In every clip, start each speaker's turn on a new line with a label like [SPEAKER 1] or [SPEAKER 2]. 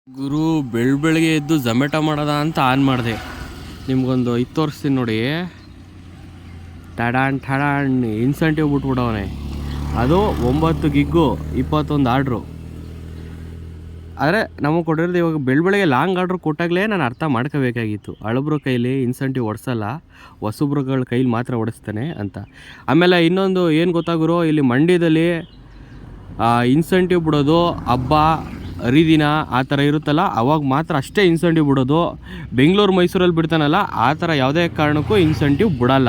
[SPEAKER 1] ಗುರು ಬೆಳಗ್ಗೆ ಎದ್ದು ಝೊಮ್ಯಾಟೊ ಮಾಡೋದ ಅಂತ ಆನ್ ಮಾಡಿದೆ. ನಿಮ್ಗೊಂದು ಇದು ತೋರಿಸ್ತೀನಿ ನೋಡಿ. ಠಡಾಣ್ ಇನ್ಸೆಂಟಿವ್ ಬಿಟ್ಬಿಡವನೆ. ಅದು 9 ಗಿಗ್ಗು 21 ಆರ್ಡ್ರು. ಆದರೆ ನಮಗೆ ಕೊಟ್ಟಿರೋದು ಇವಾಗ ಬೆಳಗ್ಗೆ ಲಾಂಗ್ ಆರ್ಡ್ರ್ ಕೊಟ್ಟಾಗಲೇ ನಾನು ಅರ್ಥ ಮಾಡ್ಕೋಬೇಕಾಗಿತ್ತು. ಹಳಬ್ರ ಕೈಲಿ ಇನ್ಸೆಂಟಿವ್ ಹೊಡ್ಸಲ್ಲ, ಹೊಸಬ್ರುಗಳ ಕೈಲಿ ಮಾತ್ರ ಹೊಡಿಸ್ತಾನೆ ಅಂತ. ಆಮೇಲೆ ಇನ್ನೊಂದು ಏನು ಗೊತ್ತಾಗುರೋ, ಇಲ್ಲಿ ಮಂಡ್ಯದಲ್ಲಿ ಇನ್ಸೆಂಟಿವ್ ಬಿಡೋದು ಹಬ್ಬ ಹರಿದಿನ ಆ ಥರ ಇರುತ್ತಲ್ಲ, ಅವಾಗ ಮಾತ್ರ ಅಷ್ಟೇ ಇನ್ಸೆಂಟಿವ್ ಬಿಡೋದು. ಬೆಂಗಳೂರು ಮೈಸೂರಲ್ಲಿ ಬಿಡ್ತಾನಲ್ಲ, ಆ ಥರ ಯಾವುದೇ ಕಾರಣಕ್ಕೂ ಇನ್ಸೆಂಟಿವ್ ಬಿಡಲ್ಲ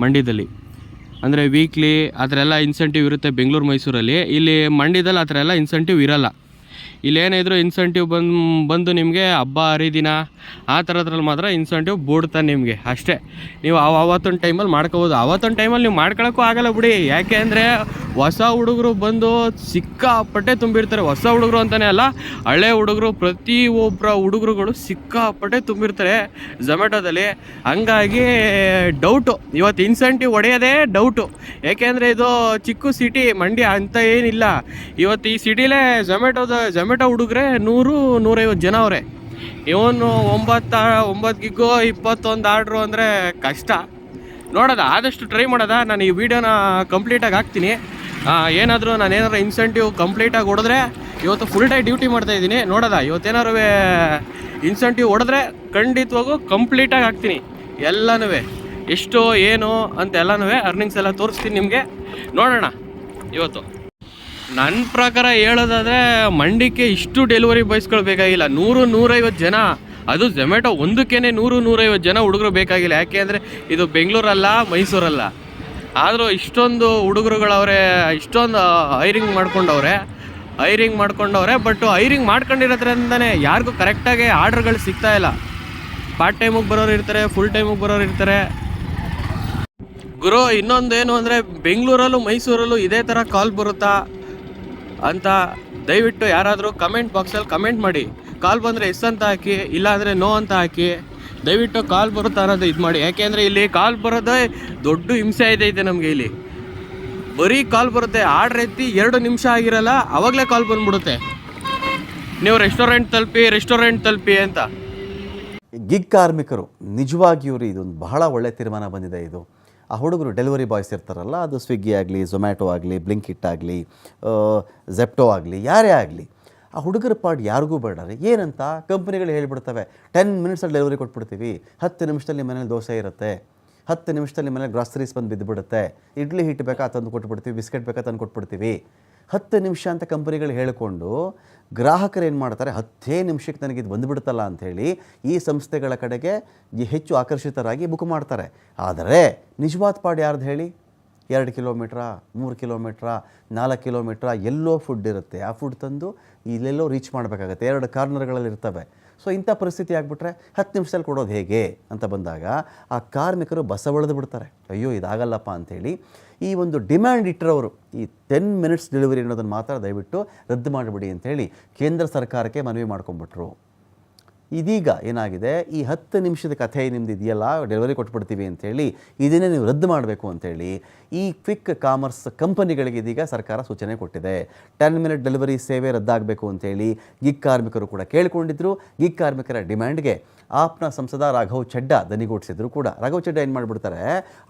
[SPEAKER 1] ಮಂಡ್ಯದಲ್ಲಿ. ಅಂದರೆ ವೀಕ್ಲಿ ಆ ಥರ ಎಲ್ಲ ಇನ್ಸೆಂಟಿವ್ ಇರುತ್ತೆ ಬೆಂಗಳೂರು ಮೈಸೂರಲ್ಲಿ. ಇಲ್ಲಿ ಮಂಡ್ಯದಲ್ಲಿ ಆ ಥರ ಎಲ್ಲ ಇನ್ಸೆಂಟಿವ್ ಇರೋಲ್ಲ. ಇಲ್ಲೇನಿದ್ರು ಇನ್ಸೆಂಟಿವ್ ಬಂದು ನಿಮಗೆ ಹಬ್ಬ ಹರಿದಿನ ಆ ಥರದ್ರಲ್ಲಿ ಮಾತ್ರ ಇನ್ಸೆಂಟಿವ್ ಬಿಡ್ತಾನೆ ನಿಮಗೆ ಅಷ್ಟೇ. ನೀವು ಅವತ್ತೊಂದು ಟೈಮಲ್ಲಿ ಮಾಡ್ಕೋಬೋದು. ಅವತ್ತೊಂದು ಟೈಮಲ್ಲಿ ನೀವು ಮಾಡ್ಕೊಳಕ್ಕೂ ಆಗಲ್ಲ ಬಿಡಿ. ಯಾಕೆ ಅಂದರೆ ಹೊಸ ಹುಡುಗರು ಬಂದು ಸಿಕ್ಕಾಪಟ್ಟೆ ತುಂಬಿರ್ತಾರೆ. ಹೊಸ ಹುಡುಗರು ಅಂತಲೇ ಅಲ್ಲ, ಹಳೆ ಹುಡುಗರು, ಪ್ರತಿಯೊಬ್ಬರ ಹುಡುಗರುಗಳು ಸಿಕ್ಕಾಪಟ್ಟೆ ತುಂಬಿರ್ತಾರೆ ಝೊಮ್ಯಾಟೊದಲ್ಲಿ. ಹಂಗಾಗಿ ಡೌಟು, ಇವತ್ತು ಇನ್ಸೆಂಟಿವ್ ಹೊಡೆಯೋದೇ ಡೌಟು. ಯಾಕೆಂದರೆ ಇದು ಚಿಕ್ಕ ಸಿಟಿ ಮಂಡ್ಯ ಅಂತ ಏನಿಲ್ಲ. ಇವತ್ತು ಈ ಸಿಟಿಲೇ ಝೊಮ್ಯಾಟೊ ಹುಡುಗರೆ 100-150 ಜನ ಅವರೇ. ಇವನು 9 ಗಿಗ್ಗು 21 ಆರ್ಡ್ರು ಅಂದರೆ ಕಷ್ಟ. ನೋಡೋದ, ಆದಷ್ಟು ಟ್ರೈ ಮಾಡೋದ. ನಾನು ಈ ವಿಡಿಯೋನ ಕಂಪ್ಲೀಟಾಗಿ ಹಾಕ್ತೀನಿ. ನಾನೇನಾದ್ರು ಇನ್ಸೆಂಟಿವ್ ಕಂಪ್ಲೀಟಾಗಿ ಹೊಡೆದ್ರೆ, ಇವತ್ತು ಫುಲ್ ಟೈಮ್ ಡ್ಯೂಟಿ ಮಾಡ್ತಾಯಿದ್ದೀನಿ. ನೋಡೋದ, ಇವತ್ತೇನಾದ್ರು ಇನ್ಸೆಂಟಿವ್ ಹೊಡೆದ್ರೆ ಖಂಡಿತವಾಗೂ ಕಂಪ್ಲೀಟಾಗಿ ಹಾಕ್ತೀನಿ ಎಲ್ಲನೂ. ಎಷ್ಟು ಏನು ಅಂತ ಎಲ್ಲನೂ ಅರ್ನಿಂಗ್ಸ್ ಎಲ್ಲ ತೋರಿಸ್ತೀನಿ ನಿಮಗೆ. ನೋಡೋಣ ಇವತ್ತು. ನನ್ನ ಪ್ರಕಾರ ಹೇಳೋದಾದರೆ ಮಂಡ್ಯಕ್ಕೆ ಇಷ್ಟು ಡೆಲಿವರಿ ಬಾಯ್ಸ್ಗಳು ಬೇಕಾಗಿಲ್ಲ. 100-150 ಜನ, ಅದು ಝೊಮ್ಯಾಟೊ ಒಂದಕ್ಕೇ 100-150 ಜನ ಹುಡುಗರು ಬೇಕಾಗಿಲ್ಲ. ಯಾಕೆ ಅಂದರೆ ಇದು ಬೆಂಗಳೂರಲ್ಲ, ಮೈಸೂರಲ್ಲ. ಆದರೂ ಇಷ್ಟೊಂದು ಹುಡುಗರುಗಳವ್ರೆ, ಇಷ್ಟೊಂದು ಹೈರಿಂಗ್ ಮಾಡ್ಕೊಂಡವ್ರೆ. ಬಟ್ ಹೈರಿಂಗ್ ಮಾಡ್ಕೊಂಡಿರೋದ್ರಿಂದನೇ ಯಾರಿಗೂ ಕರೆಕ್ಟಾಗಿ ಆರ್ಡ್ರ್ಗಳು ಸಿಗ್ತಾಯಿಲ್ಲ. ಪಾರ್ಟ್ ಟೈಮಿಗೆ ಬರೋರು ಇರ್ತಾರೆ, ಫುಲ್ ಟೈಮಿಗೆ ಬರೋರು ಇರ್ತಾರೆ. ಗುರು, ಇನ್ನೊಂದೇನು ಅಂದರೆ ಬೆಂಗಳೂರಲ್ಲೂ ಮೈಸೂರಲ್ಲೂ ಇದೇ ಥರ ಕಾಲ್ ಬರುತ್ತಾ ಅಂತ ದಯವಿಟ್ಟು ಯಾರಾದರೂ ಕಮೆಂಟ್ ಬಾಕ್ಸಲ್ಲಿ ಕಮೆಂಟ್ ಮಾಡಿ. ಕಾಲ್ ಬಂದರೆ ಎಸ್ ಅಂತ ಹಾಕಿ, ಇಲ್ಲಾಂದರೆ ನೋ ಅಂತ ಹಾಕಿ. ದಯವಿಟ್ಟು ಕಾಲ್ ಬರುತ್ತಾ ಅನ್ನೋದು ಇದು ಮಾಡಿ. ಯಾಕೆಂದರೆ ಇಲ್ಲಿ ಕಾಲ್ ಬರೋದೇ ದೊಡ್ಡ ಹಿಂಸೆ ಐತೆ ನಮಗೆ. ಇಲ್ಲಿ ಬರೀ ಕಾಲ್ ಬರುತ್ತೆ, ಆರ್ಡ್ರ್ ಎತ್ತಿ 2 ನಿಮಿಷ ಆಗಿರಲ್ಲ, ಆವಾಗಲೇ ಕಾಲ್ ಬಂದುಬಿಡುತ್ತೆ, ನೀವು ರೆಸ್ಟೋರೆಂಟ್ ತಲುಪಿ ಅಂತ.
[SPEAKER 2] ಗಿಗ್ ಕಾರ್ಮಿಕರು ನಿಜವಾಗಿಯೂ ಇದೊಂದು ಬಹಳ ಒಳ್ಳೆ ತೀರ್ಮಾನ ಬಂದಿದೆ. ಇದು ಆ ಹುಡುಗರು ಡೆಲಿವರಿ ಬಾಯ್ಸ್ ಇರ್ತಾರಲ್ಲ, ಅದು ಸ್ವಿಗ್ಗಿ ಆಗಲಿ, ಝೊಮ್ಯಾಟೊ ಆಗಲಿ, ಬ್ಲಿಂಕಿಟ್ ಆಗಲಿ, ಝೆಪ್ಟೋ ಆಗಲಿ, ಯಾರೇ ಆಗಲಿ, ಆ ಹುಡುಗರ ಪಾಡ್ ಯಾರಿಗೂ ಬೇಡ ರೀ. ಏನಂತ ಕಂಪ್ನಿಗಳು ಹೇಳಿಬಿಡ್ತವೆ, 10 ಮಿನಿಟ್ಸಲ್ಲಿ ಡೆಲಿವರಿ ಕೊಟ್ಬಿಡ್ತೀವಿ, 10 ನಿಮಿಷದಲ್ಲಿ ಮನೇಲಿ ದೋಸೆ ಇರುತ್ತೆ, 10 ನಿಮಿಷದಲ್ಲಿ ಮನೇಲಿ ಗ್ರಾಸರೀಸ್ ಬಂದು ಬಿದ್ದುಬಿಡುತ್ತೆ, ಇಡ್ಲಿ ಹಿಟ್ಟು ಬೇಕಾ ತಂದು ಕೊಟ್ಬಿಡ್ತೀವಿ, ಬಿಸ್ಕೆಟ್ ಬೇಕಾ ತಂದು ಕೊಟ್ಬಿಡ್ತೀವಿ. 10 ನಿಮಿಷ ಅಂತ ಕಂಪ್ನಿಗಳು ಹೇಳಿಕೊಂಡು ಗ್ರಾಹಕರು ಏನು ಮಾಡ್ತಾರೆ, 10 ನಿಮಿಷಕ್ಕೆ ನನಗಿದು ಬಂದುಬಿಡುತ್ತಲ್ಲ ಅಂಥೇಳಿ ಈ ಸಂಸ್ಥೆಗಳ ಕಡೆಗೆ ಹೆಚ್ಚು ಆಕರ್ಷಿತರಾಗಿ ಬುಕ್ ಮಾಡ್ತಾರೆ. ಆದರೆ ನಿಜವಾದ ಪಾಡು ಯಾರ್ದು ಹೇಳಿ? 2 ಕಿಲೋಮೀಟ್ರಾ, 3 ಕಿಲೋಮೀಟ್ರಾ, 4 ಕಿಲೋಮೀಟ್ರಾ ಎಲ್ಲೋ ಫುಡ್ ಇರುತ್ತೆ. ಆ ಫುಡ್ ತಂದು ಇಲ್ಲೆಲ್ಲೋ ರೀಚ್ ಮಾಡಬೇಕಾಗತ್ತೆ, 2 ಕಾರ್ನರ್ಗಳಲ್ಲಿ ಇರ್ತವೆ. ಸೊ ಇಂಥ ಪರಿಸ್ಥಿತಿ ಆಗಿಬಿಟ್ರೆ 10 ನಿಮಿಷದಲ್ಲಿ ಕೊಡೋದು ಹೇಗೆ ಅಂತ ಬಂದಾಗ ಆ ಕಾರ್ಮಿಕರು ಬಸವಳೆದು ಬಿಡ್ತಾರೆ. ಅಯ್ಯೋ ಇದಾಗಲ್ಲಪ್ಪ ಅಂಥೇಳಿ ಈ ಒಂದು ಡಿಮ್ಯಾಂಡ್ ಇಟ್ಟರವರು ಈ 10 ಮಿನಿಟ್ಸ್ ಡೆಲಿವರಿ ಅನ್ನೋದನ್ನು ಮಾತ್ರ ದಯವಿಟ್ಟು ರದ್ದು ಮಾಡಿಬಿಡಿ ಅಂಥೇಳಿ ಕೇಂದ್ರ ಸರ್ಕಾರಕ್ಕೆ ಮನವಿ ಮಾಡ್ಕೊಂಡ್ಬಿಟ್ರು. ಇದೀಗ ಏನಾಗಿದೆ, ಈ 10 ನಿಮಿಷದ ಕಥೆ ನಿಮ್ದು ಇದೆಯಲ್ಲ, ಡೆಲಿವರಿ ಕೊಟ್ಬಿಡ್ತೀವಿ ಅಂಥೇಳಿ, ಇದನ್ನೇ ನೀವು ರದ್ದು ಮಾಡಬೇಕು ಅಂಥೇಳಿ ಈ ಕ್ವಿಕ್ ಕಾಮರ್ಸ್ ಕಂಪನಿಗಳಿಗೆ ಇದೀಗ ಸರ್ಕಾರ ಸೂಚನೆ ಕೊಟ್ಟಿದೆ. 10 ಮಿನಿಟ್ ಡೆಲಿವರಿ ಸೇವೆ ರದ್ದಾಗಬೇಕು ಅಂಥೇಳಿ ಗಿಗ್ ಕಾರ್ಮಿಕರು ಕೂಡ ಕೇಳಿಕೊಂಡಿದ್ರು. ಗಿಗ್ ಕಾರ್ಮಿಕರ ಡಿಮ್ಯಾಂಡ್ಗೆ ಆಪ್ನ ಸಂಸದ ರಾಘವ್ ಚಡ್ಡಾ ದನಿಗೂಡಿಸಿದ್ರು ಕೂಡ. ರಾಘವ್ ಚಡ್ಡಾ ಏನು ಮಾಡಿಬಿಡ್ತಾರೆ,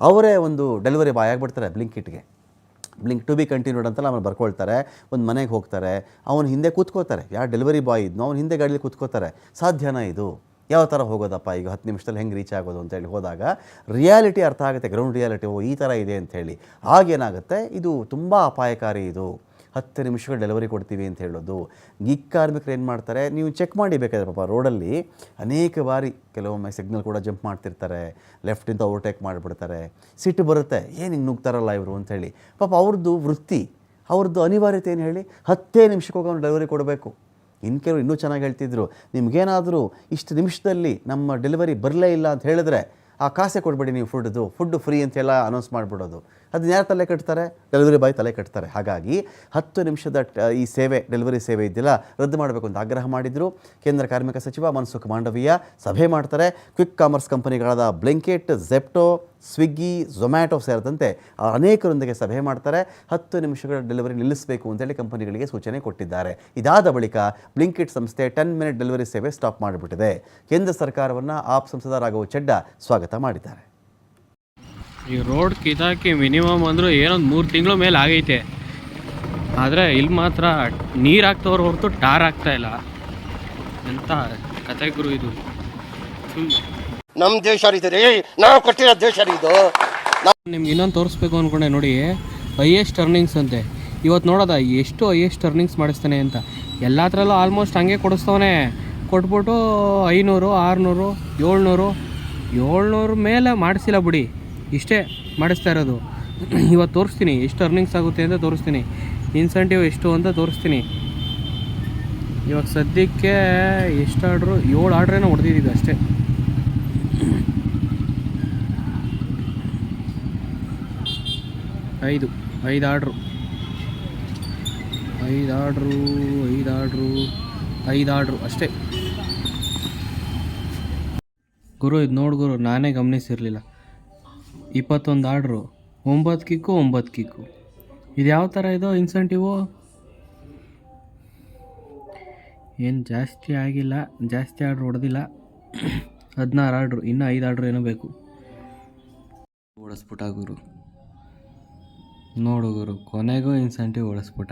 [SPEAKER 2] ಅವರೇ ಒಂದು ಡೆಲಿವರಿ ಬಾಯ್ ಆಗಿಬಿಡ್ತಾರೆ ಬ್ಲಿಂಕಿಟ್ಗೆ. ಬ್ಲಿಂಕ್ ಟು ಬಿ ಕಂಟಿನ್ಯೂಡ್ ಅಂತೆಲ್ಲ ಆಮೇಲೆ ಬರ್ಕೊಳ್ತಾರೆ. ಒಂದು ಮನೆಗೆ ಹೋಗ್ತಾರೆ, ಅವನು ಹಿಂದೆ ಕೂತ್ಕೋತಾರೆ, ಯಾರು ಡೆಲಿವರಿ ಬಾಯ್ ಇದ್ನೋ ಅವ್ನು ಹಿಂದೆ ಗಾಡೀಲಿ ಕೂತ್ಕೋತಾರೆ. ಸಾಧ್ಯನಾ ಇದು? ಯಾವ ಥರ ಹೋಗೋದಪ್ಪ ಈಗ 10 ನಿಮಿಷದಲ್ಲಿ ಹೆಂಗೆ ರೀಚ್ ಆಗೋದು ಅಂತೇಳಿ ಹೋದಾಗ ರಿಯಾಲಿಟಿ ಅರ್ಥ ಆಗುತ್ತೆ, ಗ್ರೌಂಡ್ ರಿಯಾಲಿಟಿ. ಈ ಥರ ಇದೆ ಅಂಥೇಳಿ. ಆಗೇನಾಗುತ್ತೆ, ಇದು ತುಂಬ ಅಪಾಯಕಾರಿ. ಇದು 10 ನಿಮಿಷಗಳು ಡೆಲಿವರಿ ಕೊಡ್ತೀವಿ ಅಂತ ಹೇಳೋದು. ಗಿಗ್ ಕಾರ್ಮಿಕರು ಏನು ಮಾಡ್ತಾರೆ, ನೀವು ಚೆಕ್ ಮಾಡಿ ಬೇಕಾದ್ರೆ ಪಾಪ ರೋಡಲ್ಲಿ ಅನೇಕ ಬಾರಿ ಕೆಲವೊಮ್ಮೆ ಸಿಗ್ನಲ್ ಕೂಡ ಜಂಪ್ ಮಾಡ್ತಿರ್ತಾರೆ, ಲೆಫ್ಟಿಂದ ಓವರ್ಟೇಕ್ ಮಾಡಿಬಿಡ್ತಾರೆ. ಸಿಟ್ಟು ಬರುತ್ತೆ, ಏನು ಹಿಂಗೆ ನುಗ್ತಾರಲ್ಲ ಇವರು ಅಂಥೇಳಿ. ಪಾಪ ಅವ್ರದ್ದು ವೃತ್ತಿ, ಅವ್ರದ್ದು ಅನಿವಾರ್ಯತೆ ಏನು ಹೇಳಿ, 10 ನಿಮಿಷಕ್ಕೆ ಹೋಗಿ ಅವ್ನು ಡೆಲಿವರಿ ಕೊಡಬೇಕು. ಕೆಲವರು ಇನ್ನೂ ಚೆನ್ನಾಗಿ ಹೇಳ್ತಿದ್ರು, ನಿಮಗೇನಾದರೂ ಇಷ್ಟು ನಿಮಿಷದಲ್ಲಿ ನಮ್ಮ ಡೆಲಿವರಿ ಬರಲೇ ಇಲ್ಲ ಅಂತ ಹೇಳಿದ್ರೆ ಆ ಕಾಸೆ ಕೊಡಬೇಡಿ, ನೀವು ಫುಡ್ಡು ಫ್ರೀ ಅಂತೆಲ್ಲ ಅನೌನ್ಸ್ ಮಾಡಿಬಿಡೋದು. ಅದನ್ನ ಯಾರು ತಲೆ ಕಟ್ತಾರೆ? ಡೆಲಿವರಿ ಬಾಯ್ ತಲೆ ಕಟ್ತಾರೆ. ಹಾಗಾಗಿ 10 ನಿಮಿಷದ ಈ ಸೇವೆ, ಡೆಲಿವರಿ ಸೇವೆ ಇದೆಯಲ್ಲ, ರದ್ದು ಮಾಡಬೇಕು ಅಂತ ಆಗ್ರಹ ಮಾಡಿದರು. ಕೇಂದ್ರ ಕಾರ್ಮಿಕ ಸಚಿವ ಮನ್ಸುಖ್ ಮಾಂಡವೀಯ ಸಭೆ ಮಾಡ್ತಾರೆ. ಕ್ವಿಕ್ ಕಾಮರ್ಸ್ ಕಂಪನಿಗಳಾದ ಬ್ಲಿಂಕಿಟ್, ಝೆಪ್ಟೋ, ಸ್ವಿಗ್ಗಿ, ಝೊಮ್ಯಾಟೊ ಸೇರಿದಂತೆ ಅನೇಕರೊಂದಿಗೆ ಸಭೆ ಮಾಡ್ತಾರೆ. 10 ನಿಮಿಷಗಳ ಡೆಲಿವರಿ ನಿಲ್ಲಿಸಬೇಕು ಅಂತೇಳಿ ಕಂಪನಿಗಳಿಗೆ ಸೂಚನೆ ಕೊಟ್ಟಿದ್ದಾರೆ. ಇದಾದ ಬಳಿಕ ಬ್ಲಿಂಕಿಟ್ ಸಂಸ್ಥೆ 10 ಮಿನಿಟ್ ಡೆಲಿವರಿ ಸೇವೆ ಸ್ಟಾಪ್ ಮಾಡಿಬಿಟ್ಟಿದೆ. ಕೇಂದ್ರ ಸರ್ಕಾರವನ್ನು ಆಪ್ ಸಂಸದ ರಾಘವ್ ಚಡ್ಡಾ ಸ್ವಾಗತ ಮಾಡಿದ್ದಾರೆ.
[SPEAKER 1] ಈ ರೋಡ್ ಕಿತಾಕಿ ಮಿನಿಮಮ್ ಅಂದರೂ ಏನೊಂದು 3 ತಿಂಗಳ ಮೇಲೆ ಆಗೈತೆ. ಆದರೆ ಇಲ್ಲಿ ಮಾತ್ರ ನೀರು ಹಾಕ್ತವ್ರು ಹೊರತು ಟಾರ್ ಆಗ್ತಾ ಇಲ್ಲ. ಎಂಥ ಕತೆ ಗುರು ಇದು.
[SPEAKER 3] ನಮ್ಮ ದೇಶ ರೀ, ನಾವು ಕಟ್ಟಿರೋ ದೇಶ ಇದು.
[SPEAKER 1] ನಿಮ್ಗೆ ಇನ್ನೊಂದು ತೋರಿಸ್ಬೇಕು ಅಂದ್ಕೊಂಡೆ ನೋಡಿ, ಹೈಯೆಸ್ಟ್ ಅರ್ನಿಂಗ್ಸ್ ಅಂತೆ. ಇವತ್ತು ನೋಡೋದ ಎಷ್ಟು ಹೈಯೆಸ್ಟ್ ಅರ್ನಿಂಗ್ಸ್ ಮಾಡಿಸ್ತಾನೆ ಅಂತ. ಎಲ್ಲ ಹತ್ರಲ್ಲೂ ಆಲ್ಮೋಸ್ಟ್ ಹಂಗೆ ಕೊಡಿಸ್ತವನೆ. ಕೊಟ್ಬಿಟ್ಟು 500, 600, 700 ಮೇಲೆ ಮಾಡಿಸಿಲ್ಲ ಬಿಡಿ, ಇಷ್ಟೇ ಮಾಡಿಸ್ತಾ ಇರೋದು. ಇವತ್ತು ತೋರಿಸ್ತೀನಿ ಎಷ್ಟು ಅರ್ನಿಂಗ್ಸ್ ಆಗುತ್ತೆ ಅಂತ ತೋರಿಸ್ತೀನಿ, ಇನ್ಸೆಂಟಿವ್ ಎಷ್ಟು ಅಂತ ತೋರಿಸ್ತೀನಿ. ಇವಾಗ ಸದ್ಯಕ್ಕೆ ಎಷ್ಟು ಆರ್ಡ್ರು? 7 ಆರ್ಡ್ರೇನೋ ಹೊಡೆದಿದ್ದೀವಿ ಅಷ್ಟೇ. 5 ಆರ್ಡ್ರು ಅಷ್ಟೇ ಗುರು. ಇದು ನೋಡಿ ಗುರು, ನಾನೇ ಗಮನಿಸಿರಲಿಲ್ಲ. 21 ಆರ್ಡ್ರು, 9 ಕಿಕ್ಕು. ಇದು ಯಾವ ಥರ ಇದು ಇನ್ಸೆಂಟಿವು? ಏನು ಜಾಸ್ತಿ ಆಗಿಲ್ಲ, ಜಾಸ್ತಿ ಆರ್ಡ್ರ್ ಹೊಡೆದಿಲ್ಲ. 16 ಆರ್ಡ್ರು, ಇನ್ನೂ 5 ಆರ್ಡ್ರು ಏನೋ ಬೇಕು. ಓಡಿಸ್ಬಿಟ್ಟ ಗುರು, ನೋಡು ಗುರು, ಕೊನೆಗೂ ಇನ್ಸೆಂಟಿವ್ ಓಡಿಸ್ಬಿಟ್ಟ.